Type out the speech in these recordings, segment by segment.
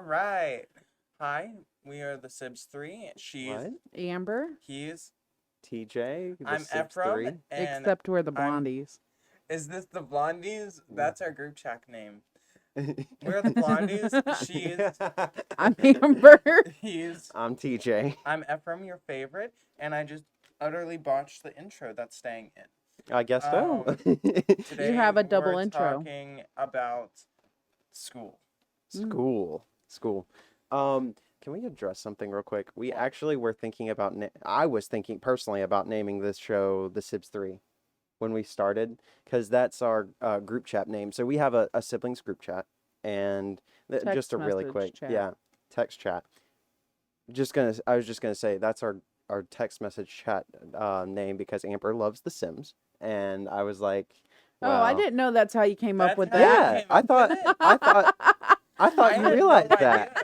right. Hi, we are the Sibs 3. What? Amber, He's, TJ, the I'm Sibs Ephraim, 3? and except we're the I'm, blondies. is this the Blondies? That's our group chat name. We're the Blondies. She's, I'm Amber. he's, I'm TJ. I'm Ephraim, your favorite, and I just utterly botched the intro that's staying in. I guess so. Today have a double we're intro. talking about school. School. Can we address something real quick? We actually were thinking about, I was thinking personally about naming this show the Sibs 3 when we started, because that's our group chat name. So we have a siblings group chat, and just a really message quick, chat. text chat. I was just gonna say that's our text message chat name because Amber loves The Sims, and I was like, Oh, I well, didn't know that's how you came up That's with how that. you Yeah, came I up thought, with it? I thought I you had realized no that. idea.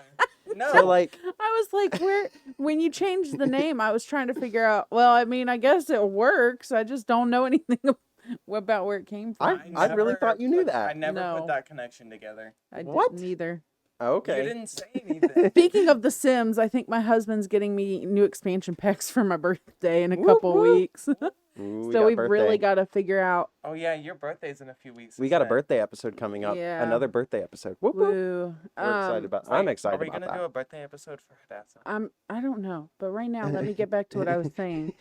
No. So like, I was like, when you changed the name, I was trying to figure out, well, I mean, I guess it works. I just don't know anything about where it came from. I really thought you knew I that. never No. put that connection together. I What? didn't either. You Okay. didn't say anything. Speaking of The Sims, I think my husband's getting me new expansion packs for my birthday in a Whoop, couple whoop. weeks. Ooh, So we've birthday. really got to figure out. Oh yeah, your birthday's in a few weeks. We got a isn't it? birthday episode coming up. Yeah. Another birthday episode. Whoop, whoop. Woo. We're excited about. Wait, I'm excited Are we about gonna that. do a birthday episode for Hadassah? I don't know, but right now, let me get back to what I was saying.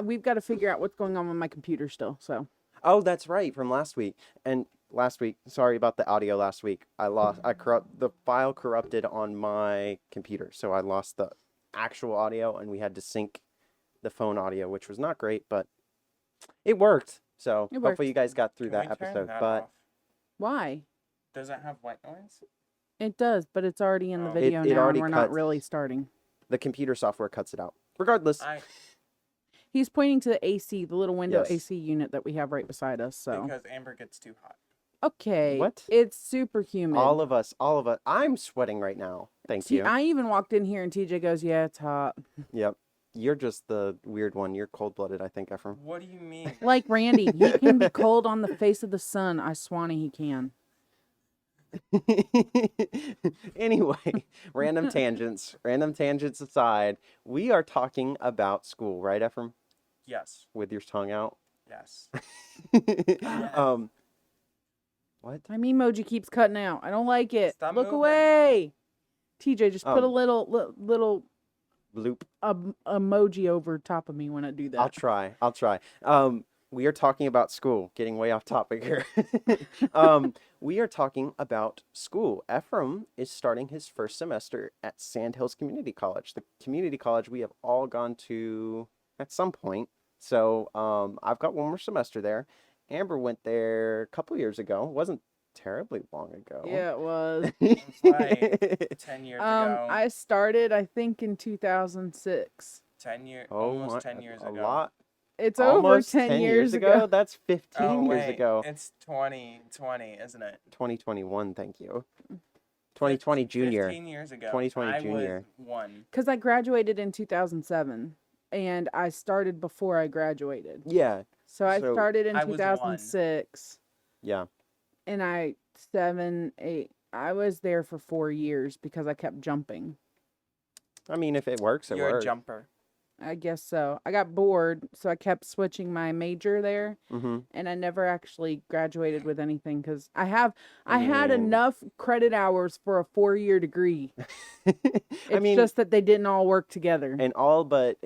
We've got to figure out what's going on with my computer still. So Oh, that's right, from last week. And last week, sorry about the audio last week. The file corrupted on my computer, so I lost the actual audio, and we had to sync the phone audio, which was not great, but it worked. So It hopefully worked. you guys got through Can that we turn episode. that But off? why? Does it have white noise? It does, but it's already in the Oh. video It now, already and we're not cuts. really starting. the computer software cuts it out. Regardless, He's pointing to the AC, the little window Yes. AC unit that we have right beside us. So Because Amber gets too hot. okay, What? It's super humid. all of us. I'm sweating right now. Thank you. I even walked in here and TJ goes, "Yeah, it's hot." Yep. You're just the weird one. You're cold-blooded, I think, Ephraim. What do you mean? Like Randy, he can be cold on the face of the sun. I swanny he can. Anyway, random tangents aside, we are talking about school, right, Ephraim? Yes. With your tongue out. Yes. What? My emoji keeps cutting out. I don't like it. Stop Look moving. away. TJ, just put a Um, little Bloop. emoji over top of me when I do that. I'll try. We are talking about school. Getting way off topic here. We are talking about school. Ephraim is starting his first semester at Sandhills Community College, the community college we have all gone to at some point. So I've got one more semester there. Amber went there a couple years ago. It wasn't terribly long ago. Yeah, it was. It's like 10 years ago. I started, I think, in 2006. 10 years. Oh, Almost 10 years a ago. lot. It's Almost over 10 years ago. That's 15 Oh, years wait. ago. It's 2020, isn't it? 2021, thank you. 2020 junior. 15 years ago. 2020 I junior. was 1. Because I graduated in 2007, and I started before I graduated. Yeah, So I So- started in I was 2006, yeah. and 8. I was there for 4 years because I kept jumping. I mean, if it works, it You're works. a jumper. I guess so. I got bored, so I kept switching my major there, Mm-hmm. and I never actually graduated with anything because I had Ooh. enough credit hours for a 4-year degree. It's I mean, just that they didn't all work together. in all but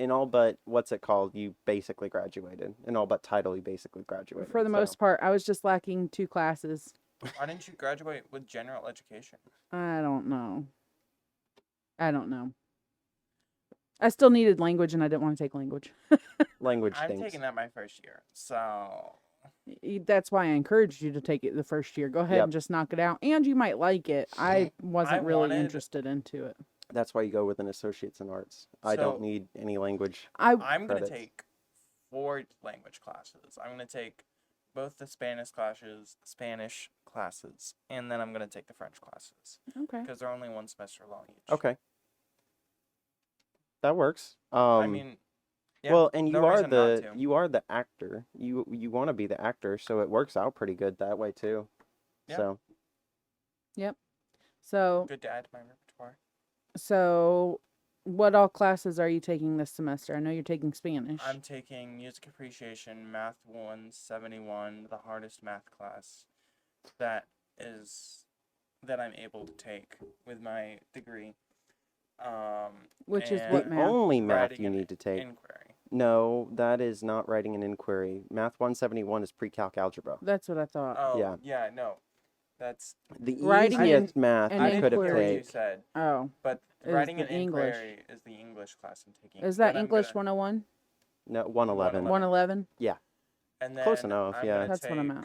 what's it called? You basically graduated. In all but title, you basically graduated. For the so. most part, I was just lacking 2 classes. Why didn't you graduate with general education? I don't know. I still needed language, and I didn't want to take language. Language I'm things. taking that my first year. So, That's why I encouraged you to take it the first year. Go ahead Yep. and just knock it out, and you might like it. I wasn't really wanted- interested into it. That's why you go with an associate's in arts. I So- don't need any language. I I'm going to Credits. take 4 language classes. I'm going to take both the Spanish classes, and then I'm going to take the French classes okay. because they're only 1 semester long each. Okay. That works. I mean, yeah, well, and no reason not to. you are the actor. You want to be the actor, so it works out pretty good that way too. Yeah. So So, Good to add to my repertoire. so what all classes are you taking this semester? I know you're taking Spanish. I'm taking music appreciation, math 171, the hardest math class that I'm able to take with my degree. Which is and what The math? only math writing you an need to take. Inquiry. No, that is not writing an inquiry. Math 171 is pre-calc algebra. That's what I thought. Oh, Yeah. no. That's The Writing easiest an- math an I you didn't could have hear what you taken. said, Oh, but Is writing the an English. inquiry is the English class I'm taking. is that Then I'm English gonna- 101? No, 111. 111? And then Close enough, I'm yeah. gonna That's what I'm take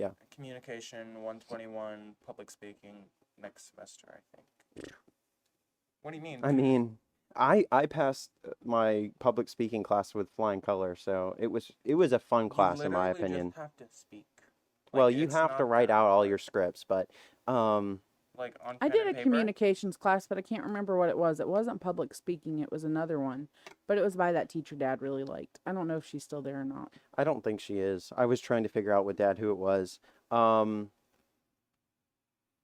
at. Communication 121, public speaking next semester, I think. What do you mean? I mean, I passed my public speaking class with flying colors, so it was a fun class in my literally opinion. just have to speak. Well, Like, you it's have to not write that out all hard. your scripts, but Like on I pen did and a paper? communications class, but I can't remember what it was. It wasn't public speaking, it was another one. But it was by that teacher Dad really liked. I don't know if she's still there or not. I don't think she is. I was trying to figure out with Dad who it was.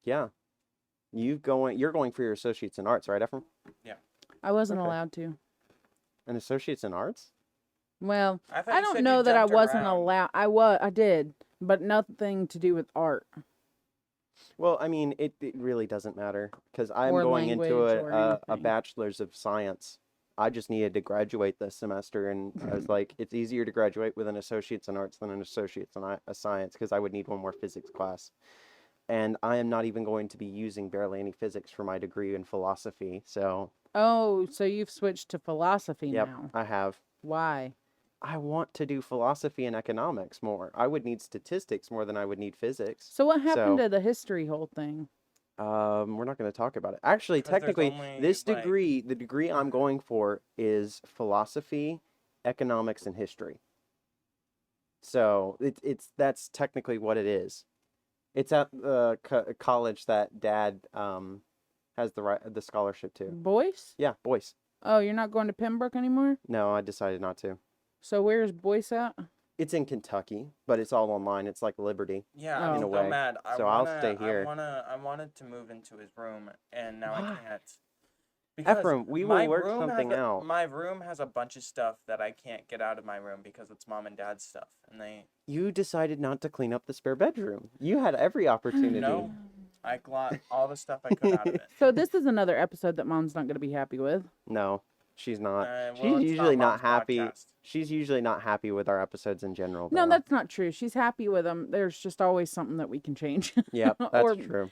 Yeah. You're going for your associates in arts, right, Ephraim? I wasn't Okay. allowed to. An associates in arts? Well, thought I you don't said you know that I jumped wasn't around. allowed. I did, but nothing to do with art. Well, I mean, it really doesn't matter because I'm Or going into language or a anything. bachelor's of science. I just needed to graduate this semester, and I was like, it's easier to graduate with an associate's in arts than an associate's in a science because I would need one more physics class. And I am not even going to be using barely any physics for my degree in philosophy. So, Oh, so you've switched to philosophy yep, now. I have. Why? I want to do philosophy and economics more. I would need statistics more than I would need physics. So what happened So- to the history whole thing? We're not going to talk about it. Actually, 'Cause there's technically, only, this like- degree, the degree I'm going for is philosophy, economics, and history. So that's technically what it is. It's at the college that Dad has the scholarship to. Boyce? Yeah, Boyce. Oh, you're not going to Pembroke anymore? No, I decided not to. So where's Boyce at? It's in Kentucky, but it's all online. It's like Liberty. Yeah, Oh. I'm In a so way. mad. So I'll stay here. I wanted to move into his room, and now I Why? can't. Ephraim, we will my work room has something out. My room has a bunch of stuff that I can't get out of my room because it's Mom and Dad's stuff, and they You decided not to clean up the spare bedroom. You had every opportunity. no. I got all the stuff I could out of it. So this is another episode that Mom's not going to be happy with. No, she's not. Well, She's it's usually not Mom's happy. podcast. She's usually not happy with our episodes in general. No, though. that's not true. She's happy with them. There's just always something that we can change. Yep, that's or, true.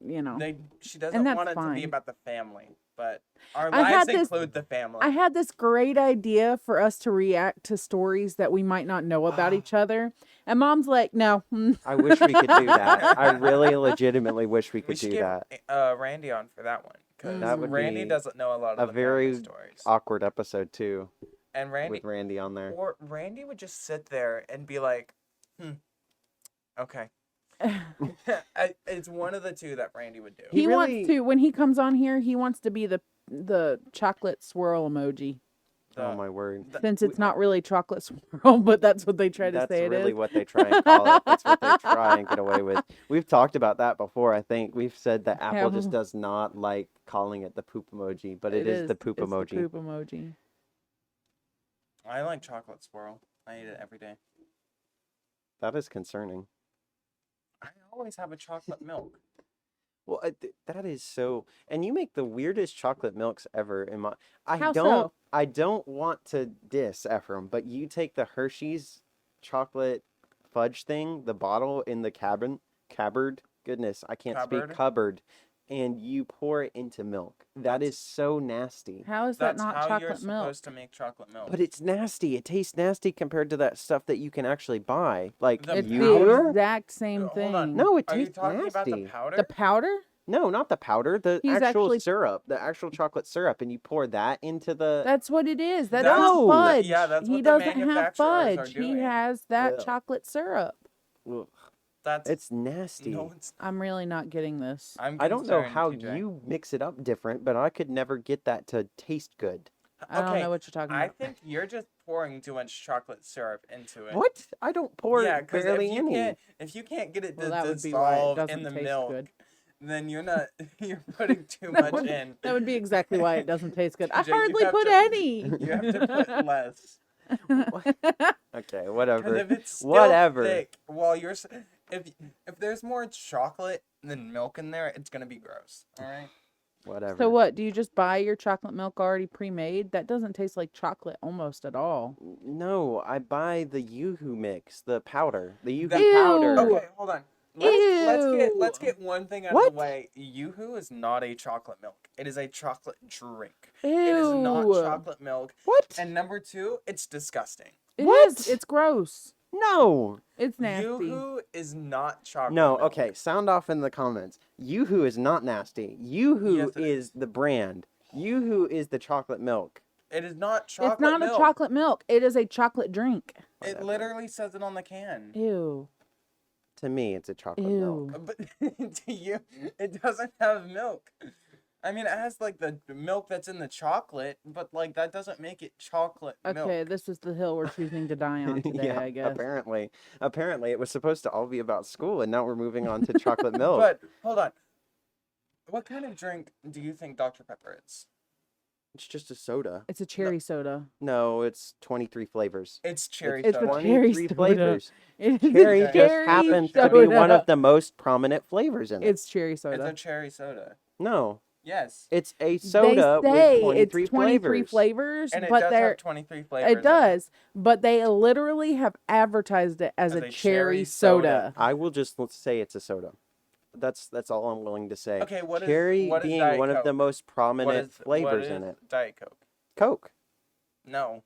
You know. She doesn't that's want it to fine. be about the family, but our I had lives this- include the family. I had this great idea for us to react to stories that we might not know about each other. And Mom's like, no. I wish we could do that. I really legitimately wish we we could should do get that. Randy on for that one because That would Randy be doesn't know a lot a of the very family stories. Awkward episode too, And Randy with Randy on there. or Randy would just sit there and be like, okay. It's one of the two that Randy would do. He really- wants to, when he comes on here, he wants to be the chocolate swirl emoji. Oh my word. Since it's not really chocolate swirl, but that's what they try to That's say it is. really what they try and call it. That's what they try and get away with. We've talked about that before. I think we've said that Apple just Yeah. does not like calling it the poop emoji, but it is the poop it's emoji. The poop emoji. I like chocolate swirl. I eat it every day. That is concerning. I always have a chocolate milk. Well, that is so. And you make the weirdest chocolate milks ever. How so? I don't want to diss Ephraim, but you take the Hershey's chocolate fudge thing, the bottle in the cupboard. Goodness, I can't speak. Cupboard? Cupboard, and you pour it into milk. That is so nasty. How is that That's not how you're chocolate milk? supposed to make chocolate milk. But it's nasty. It tastes nasty compared to that stuff that you can actually buy, like The It's the Mueller. exact same Hold thing. on. No, it Are you tastes talking about the nasty. powder? The powder? No, not the powder. The He's actual actually- syrup, the actual chocolate syrup, and you pour that into the. That's what it is. That's That's- not fudge. yeah, that's he what the doesn't have manufacturers are fudge. He doing. has that Ugh. chocolate syrup. Ugh, That's it's nasty. no, it's. I'm really not getting this. I'm I don't know concerned, how TJ. you mix it up different, but I could never get that to taste good. I don't Okay, know what you're talking I about. think you're just pouring too much chocolate syrup into it. What? I don't pour Yeah, because barely any. if you can't get it Well, to that would be why it dissolve doesn't in the taste milk, good. then you're not. You're putting too much in. That would be exactly why it doesn't taste good. I TJ, you hardly have put to- any. You have to put less. Okay, Because whatever. if it's still Whatever. thick, while you're if there's more chocolate than milk in there, it's gonna be gross. All right. Whatever. So what? Do you just buy your chocolate milk already pre-made? That doesn't taste like chocolate almost at all. No, I buy the Yoo-hoo mix, the powder, the Yoo-hoo Ew. powder. Okay, hold on. Let's Ew. get one thing out What? of the way. Yoo-hoo is not a chocolate milk. It is a chocolate drink. Ew. It is not chocolate milk. What? And number two, it's disgusting. It What? is. It's gross. No. It's nasty. Yoo-hoo is not chocolate No, milk. okay, sound off in the comments. Yoo-hoo is not nasty. Yoo-hoo Yes, it is the brand. Yoo-hoo is the chocolate milk. It is not chocolate It's not milk. a chocolate milk. It is a chocolate drink. It Whatever. literally says it on the can. Ew. To me, it's a chocolate milk. Ew. But to you, it doesn't have milk. I mean, it has like the milk that's in the chocolate, but like that doesn't make it chocolate milk. Okay, this is the hill we're choosing to die on today, Yeah, I guess. apparently it was supposed to all be about school, and now we're moving on to chocolate milk. But hold on. What kind of drink do you think Dr. Pepper is? It's just a soda. It's a cherry soda. No, it's 23 flavors. It's cherry It's a soda. cherry 23 soda. flavors. It is Cherry a just cherry happens to be one soda. of the most prominent flavors in it. It's cherry It's a soda. cherry soda. No, Yes. it's a soda they say with 23 it's 23 flavors. flavors, And it but does they're have 23 flavors. in it does, but they literally have advertised it as a cherry soda. I will just say it's a soda. That's all I'm willing to say. Okay, what is Cherry what is being Diet one of the Coke? most What prominent is- flavors what in is it. Diet Coke. Coke. No.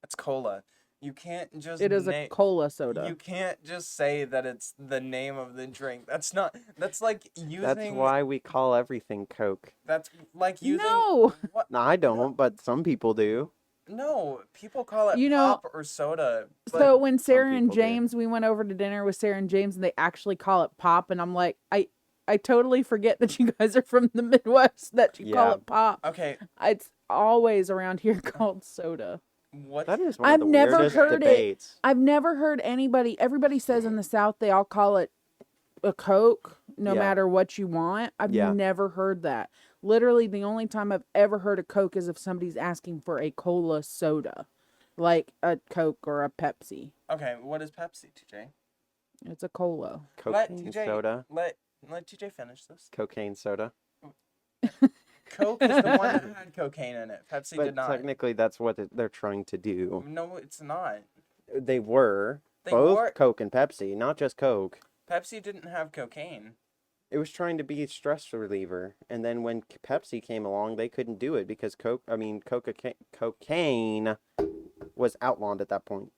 It's cola. You can't just It is a cola soda. You can't just say that it's the name of the drink. That's not. That's like using. That's why we call everything Coke. That's like using. No. What? No, I don't, but some people do. No, people call it You know- pop or soda. But So when Sarah and people do. James, we went over to dinner with Sarah and James, and they actually call it pop, and I'm like, I totally forget that you guys are from the Midwest, that you call Yeah. it pop. okay, It's always around here called soda. what? That is one I've of the never weirdest heard it. debates. I've never heard everybody says in the South they all call it a Coke, no Yeah. matter what you want. I've Yeah. never heard that. Literally, the only time I've ever heard a Coke is if somebody's asking for a cola soda, like a Coke or a Pepsi. Okay, what is Pepsi, TJ? It's a cola. Let Cocaine TJ soda. Let TJ finish this. Cocaine soda. Coke is the one that had cocaine in it. Pepsi But did not. technically, that's what they're trying to do. No, it's not. They were They both were. Coke and Pepsi, not just Coke. Pepsi didn't have cocaine. It was trying to be a stress reliever, and then when Pepsi came along, they couldn't do it because cocaine was outlawed at that point.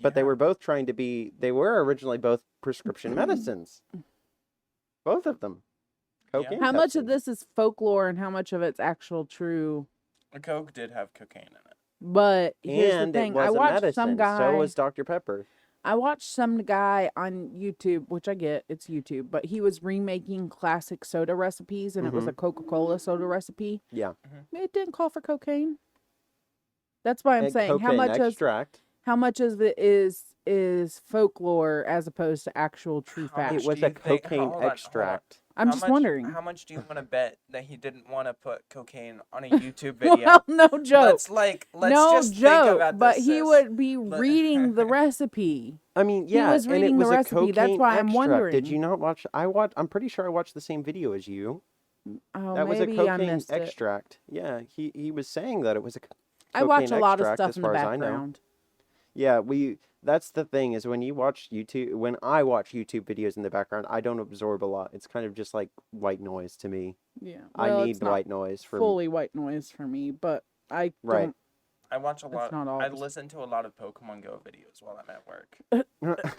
But they Yeah. were both trying to be. They were originally both prescription medicines. Both of them. Coke Yeah. and How much of Pepsi. this is folklore and how much of it's actual true? The Coke did have cocaine in it. But here's And the thing: it was I a watched medicine. some guy. So was Dr. Pepper. I watched some guy on YouTube, which I get, it's YouTube, but he was remaking classic soda recipes, and it was a Coca-Cola soda recipe. Yeah. It didn't call for cocaine. That's why I'm And saying how cocaine much extract. how much of it is folklore as opposed to actual true How fact. much It was do a you think- cocaine hold on. extract. I'm How just much- wondering. How much do you want to bet that he didn't want to put cocaine on a YouTube video? Well, no joke. Let's No just think joke. about But this, he sis. would be Let- reading the recipe. I mean, He yeah, was and it reading the was a recipe, that's cocaine why I'm extract. Did wondering. you not watch? I'm pretty sure I watched the same video as you. Oh, That was a maybe I cocaine missed it. extract. Yeah, he was saying that it was a I watch cocaine a lot of extract, stuff as in the far as I know. background. Yeah, that's the thing is when I watch YouTube videos in the background, I don't absorb a lot. It's kind of just like white noise to me. Yeah, I well, need it's not white noise for fully white noise for me, but I Right. don't. I watch a It's lot. not all I the- listen to a lot of Pokemon Go videos while I'm at work.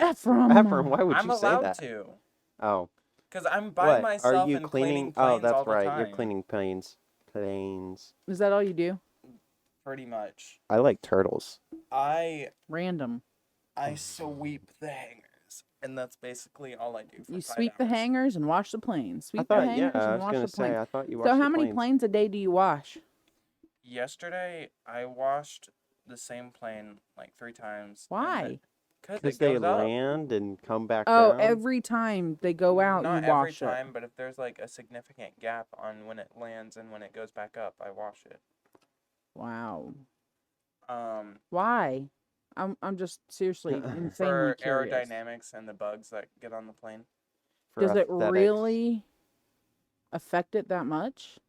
Ephraim. Ephraim, why would I'm you say allowed that? to, Oh, because I'm by what? myself Are you and cleaning? cleaning Oh, planes that's all the right. time. You're cleaning planes. Is that all you do? Pretty much. I like turtles. I Random. sweep the hangers, and that's basically all I do for You 5 sweep the hours. hangers and wash the planes. Sweep I thought, the hangers yeah, I and was wash gonna the say, planes. I thought you So watched how the many planes. planes a day do you wash? Yesterday, I washed the same plane like 3 times. and Why? Because it they goes up. land and come back Oh, down. every time they go out, Not you every wash it. time, but if there's like a significant gap on when it lands and when it goes back up, I wash it. Wow. Um, Why? I'm just seriously insanely for curious. aerodynamics and the bugs that get on the plane. for Does it aesthetics. really affect it that much?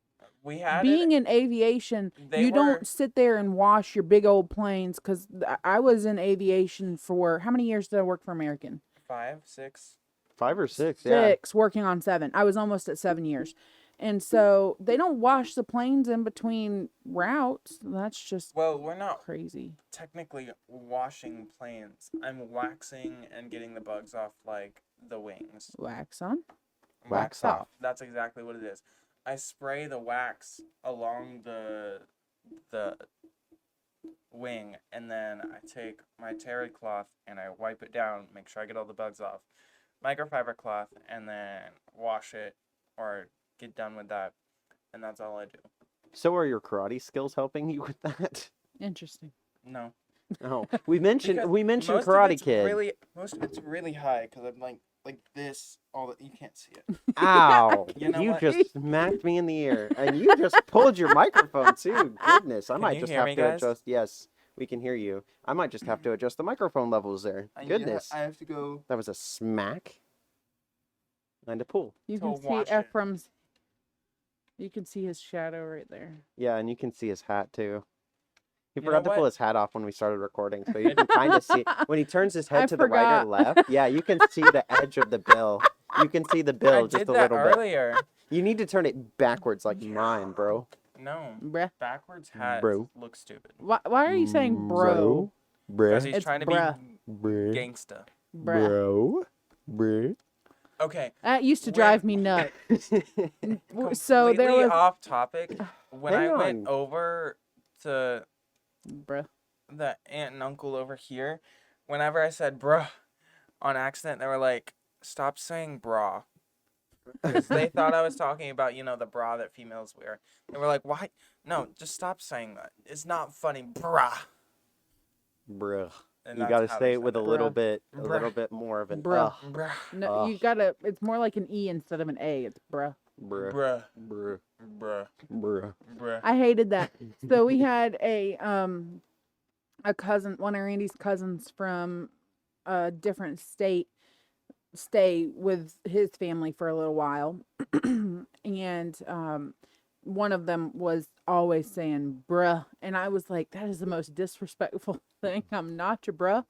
We had Being it. in aviation, They you were don't sit there and wash your big old planes. Because I was in aviation for how many years did I work for American? 5, 6. 5 or 6, yeah. 6, working on 7. I was almost at 7 years. And so they don't wash the planes in between routes. That's just Well, we're not crazy. technically washing planes. I'm waxing and getting the bugs off like the wings. Wax on? Wax off. That's exactly what it is. I spray the wax along the wing, and then I take my terry cloth and I wipe it down, make sure I get all the bugs off. Microfiber cloth, and then wash it or get done with that, and that's all I do. So are your karate skills helping you with that? Interesting. No. Oh, we mentioned Because Karate most of Kid. most of it's really high because I'm like this. All that you can't see it. Ow! You know what? just smacked me in the ear, and you just pulled your microphone too. Goodness, I Can might you just hear have me, to guys? adjust. Yes, we can hear you. I might just have to adjust the microphone levels there. Goodness, I have to go. that was a smack and a pull. You To can see wash it. Ephraim's. You can see his shadow right there. Yeah, and you can see his hat too. He You forgot know to pull what? his hat off when we started recording, so you can kind of see when he turns his head I to the right or forgot. left. Yeah, you can see the edge of the bill. You can see the I bill just did a that little bit. earlier. You need to turn it backwards like mine, bro. No, Bruh. backwards hats Bro. look stupid. Why are you saying bro? Because Bruh. he's It's trying to bruh. be Bruh. gangsta. Bruh. Bro. Bruh. Okay. That used to When- drive me nuts. So there completely was off topic. When I Hang went on. over to bruh. the aunt and uncle over here, whenever I said bruh on accident, they were like, "Stop saying bra." Because they thought I was talking about, the bra that females wear. They were like, "Why? No, just stop saying that. It's not funny, brah." Bruh. And You that's gotta how say they it with said a it. little Bruh. bit, Bruh. more of an Bruh. Bruh. No, you gotta. It's more like an E instead of an A. It's bruh. Bruh. Bruh. Bruh. Bruh. Bruh. Bruh. I hated that. So we had a cousin, one of Randy's cousins from a different state, stay with his family for a little while, and one of them was always saying bruh, and I was like, that is the most disrespectful thing. I'm not your bruh.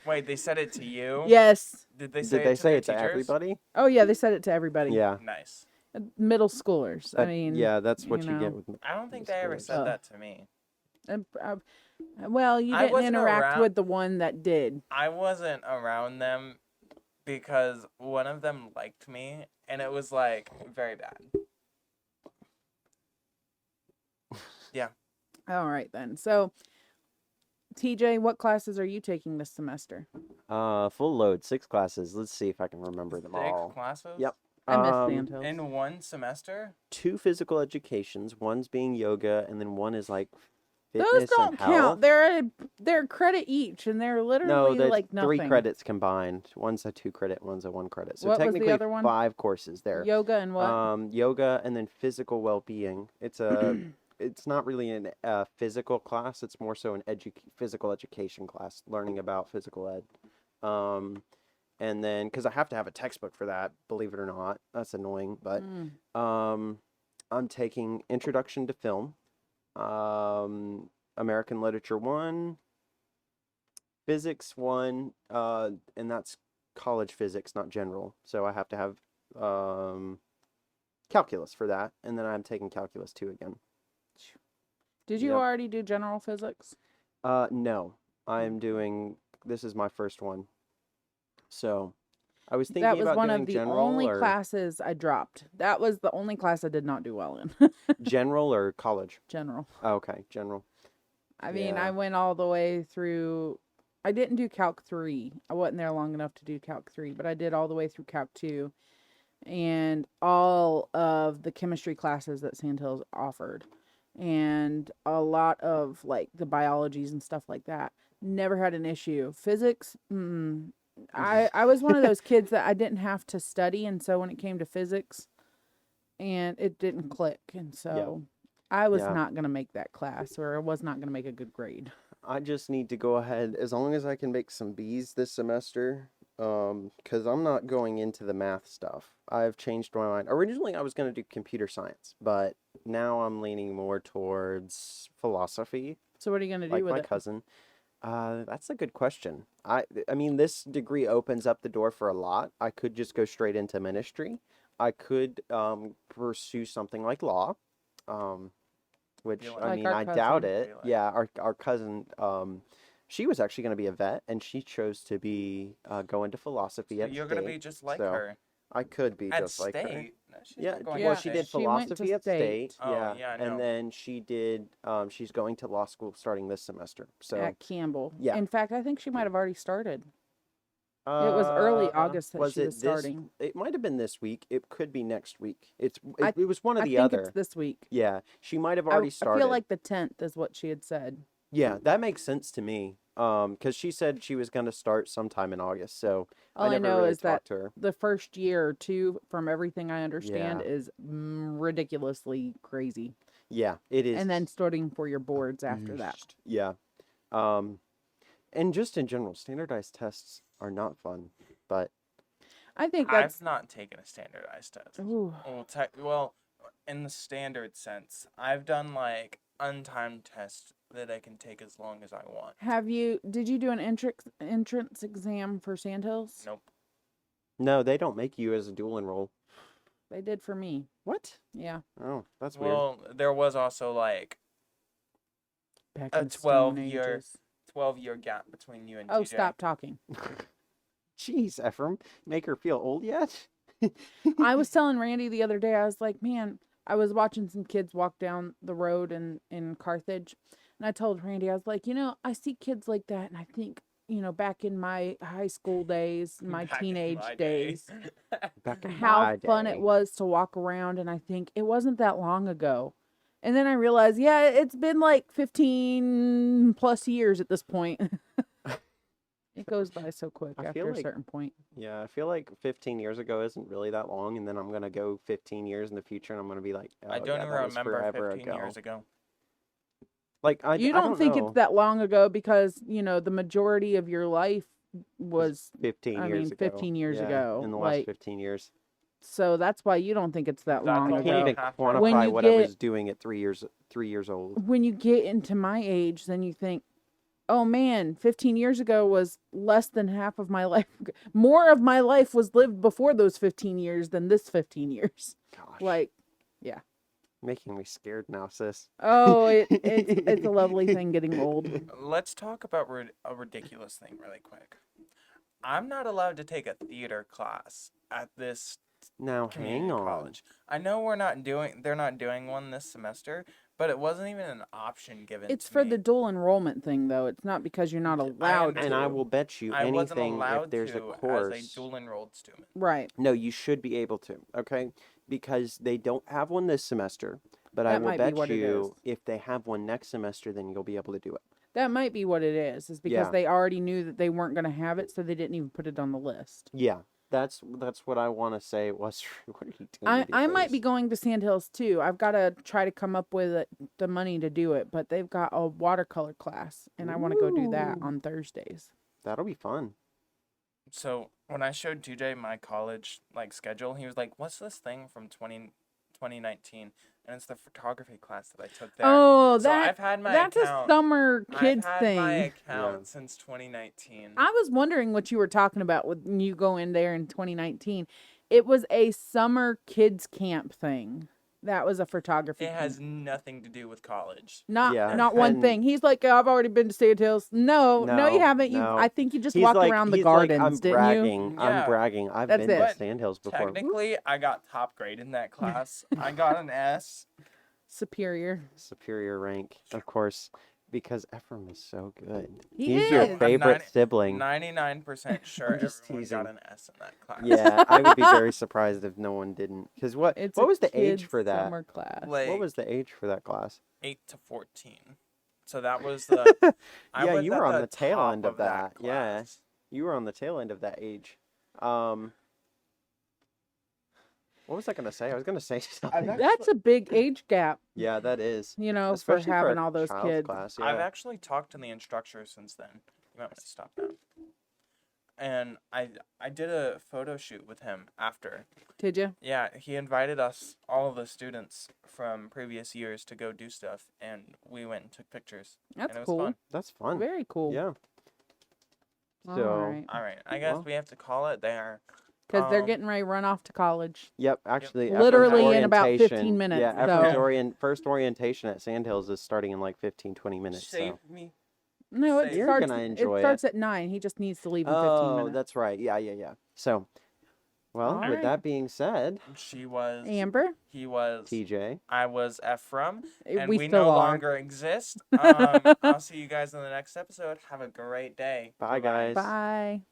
Wait, they said it to you? Yes. Did they Did say they it to say their it to teachers? everybody? Oh yeah, they said it to everybody. Yeah. Nice. Middle schoolers. I mean, yeah, that's what you you get know. with. I don't think they ever Schools. said Oh. that to me. Well, you I didn't wasn't interact around- with the one that did. I wasn't around them because one of them liked me, and it was like very bad. All right then. So, TJ, what classes are you taking this semester? Full load, 6 classes. Let's see if I can remember them 6 all. classes? Yep. I miss Um, Sandhills. In one semester? 2 physical educations. One's being yoga, and then one is like fitness Those don't and count. health. They're credit each, and they're No, literally there's like nothing. 3 credits combined. One's a 2 credit, one's a 1 credit. So What was the technically other one? 5 courses there. Yoga and what? Yoga and then physical well-being. It's a it's not really a physical class, it's more so an physical education class, learning about physical ed. And then cuz I have to have a textbook for that, believe it or not. That's annoying, but Mm. I'm taking Introduction to Film, American Literature 1, Physics 1, and that's college physics, not general. So I have to have calculus for that, and then I'm taking calculus 2 again. Did you Yep. already do general physics? No, I'm doing, this is my first one. So I was thinking That was about one doing of the general only or classes I dropped. That was the only class I did not do well in. general or college. General. Oh, okay, general. I mean, Yeah. I went all the way through. I didn't do Calc 3. I wasn't there long enough to do Calc 3, but I did all the way through Calc 2 and all of the chemistry classes that Sandhills offered and a lot of like the biologies and stuff like that. never had an issue. Physics, I was one of those kids that I didn't have to study, and so when it came to physics, and it didn't click, and so I was Yeah. not gonna make that class, or I was not gonna make a good grade. I just need to go ahead as long as I can make some B's this semester. Because I'm not going into the math stuff. I've changed my mind. Originally, I was going to do computer science, but now I'm leaning more towards philosophy, So what are you gonna do like with my it? cousin. That's a good question. I mean, this degree opens up the door for a lot. I could just go straight into ministry. I could pursue something like law. Which Feel I like mean, our I doubt cousin. it. Really? Yeah, our cousin, she was actually going to be a vet, and she chose to be go into philosophy So at you're state. gonna be just like so her I could be at just like her. state. No, she's Yeah, not going Yeah, well, to she state. did she went to philosophy at state. state. Oh, Yeah, yeah, I and know. then she did. She's going to law school starting this semester. So At Campbell. yeah. In fact, I think she might have already started. It was early August that was she it was this? starting. It might have been this week. It could be next week. It I- was one or I the think other. it's this week. Yeah, she might have I already started. feel like the 10th is what she had said. Yeah, that makes sense to me. Because she said she was going to start sometime in August, so All I never know really is that talked to her. the first year or two, from everything I understand, Yeah. is ridiculously crazy. Yeah, it is. And then starting for your boards after that. Yeah. And just in general, standardized tests are not fun, but I think that's. I've not taken a standardized test. Ooh, Well, in the standard sense, I've done like untimed tests that I can take as long as I want. did you do an entrance exam for Sandhills? Nope. no, they don't make you as a dual enroll. They did for me. What? Yeah. Oh, that's weird. Well, there was also like Back a in the Stone 12-year Ages. 12-year gap between you and Oh, TJ. stop talking. Jeez, Ephraim, make her feel old yet? I was telling Randy the other day, I was like, man, I was watching some kids walk down the road in Carthage. And I told Randy, I was like, I see kids like that. And I think, back in my high school days, my Back in teenage my day. days, Back in how my fun day. it was to walk around. And I think it wasn't that long ago. And then I realized, yeah, it's been like 15 plus years at this point. It goes by so quick I after feel a like- certain point. Yeah, I feel like 15 years ago isn't really that long, and then I'm gonna go 15 years in the future, and I'm gonna be like, oh, I don't yeah, even that was remember forever 15 ago. years ago. Like You I don't think know. it's that long ago because, the majority of your life was 15 I years mean, ago. 15 years Yeah, ago, in the last like, 15 years. so that's why you don't think it's that That's long I all can't ago. even Half quantify When you what I get- was doing at 3 years old. When you get into my age, then you think, oh man, 15 years ago was less than half of my life. More of my life was lived before those 15 years than this 15 years. Gosh, Like, making me scared now, sis. oh, it's a lovely thing getting old. Let's talk about a ridiculous thing really quick. I'm not allowed to take a theater class at this Now, community hang on. college. I know they're not doing one this semester, but it wasn't even an option given It's to for me. the dual enrollment thing, though. It's not because you're not allowed to. And I will bet you I wasn't anything allowed if there's to a course. as a dual enrolled student. Right. No, you should be able to, okay? Because they don't have one this semester, but I That will might be bet what it you is. if they have one next semester, then you'll be able to do it. That might be what it is because Yeah. they already knew that they weren't going to have it, so they didn't even put it on the list. Yeah, that's what I want to say. It was. What are you doing? with your I might face? be going to Sandhills too. I've got to try to come up with the money to do it, but they've got a watercolor class, and I want to go do that Ooh. on Thursdays. That'll be fun. So when I showed TJ my college schedule, he was like, "What's this thing from 2019?" And it's the photography class that I took there. Oh, So I've had my that's account. a summer kids I've had thing. my account Yeah. since 2019. I was wondering what you were talking about when you go in there in 2019. It was a summer kids camp thing. That was a photography. It camp. has nothing to do with college. Not Yeah, not one and- thing. He's like, I've already been to Sandhills. No, you No, haven't. You, no. I think you just He's walked like, around the he's like, gardens, I'm didn't you? bragging. Yeah. I'm bragging. I've That's been it. to Sandhills before. Technically, I got top grade in that class. I got an S. Superior. Superior rank, of course, because Ephraim is so good. He He's your is. favorite 90 sibling. 99% sure just everyone teasing. got an S in that class. Yeah, I would be very surprised if no one didn't. Because what It's what a was the age kids' for that? summer class? Like What was the age for that class? 8 to 14. So that was the. I Yeah, was you at were on the tail top end of that. Yeah. class. You were on the tail end of that age. What was I gonna say? I was gonna say something. I've That's a big age gap, Yeah, that is. you know, Especially for having a all those child's kids. class. I've Yeah. actually talked to the instructor since then. You might want to stop that. And I did a photo shoot with him after. Did you? Yeah, he invited us, all of the students from previous years, to go do stuff, and we went and took pictures. That's and it was cool. fun. That's fun. Very cool. Yeah. All So, right. All right, I guess Well. we have to call it there. Because they're Um, getting ready to run off to college. Yep, actually, Literally Efren's in about 15 orientation- minutes, Yeah, so- Efren's first orientation at Sandhills is starting in like 15, 20 minutes. Save So. me. No, it Say- You're starts. gonna It enjoy starts at 9. He just needs to leave in 15 Oh, minutes. that's right. Yeah. So, well, All with right. that being said, She was. Amber, He was. TJ, I was Ephraim. And we still no are. longer exist. I'll see you guys in the next episode. Have a great day. bye guys. Bye.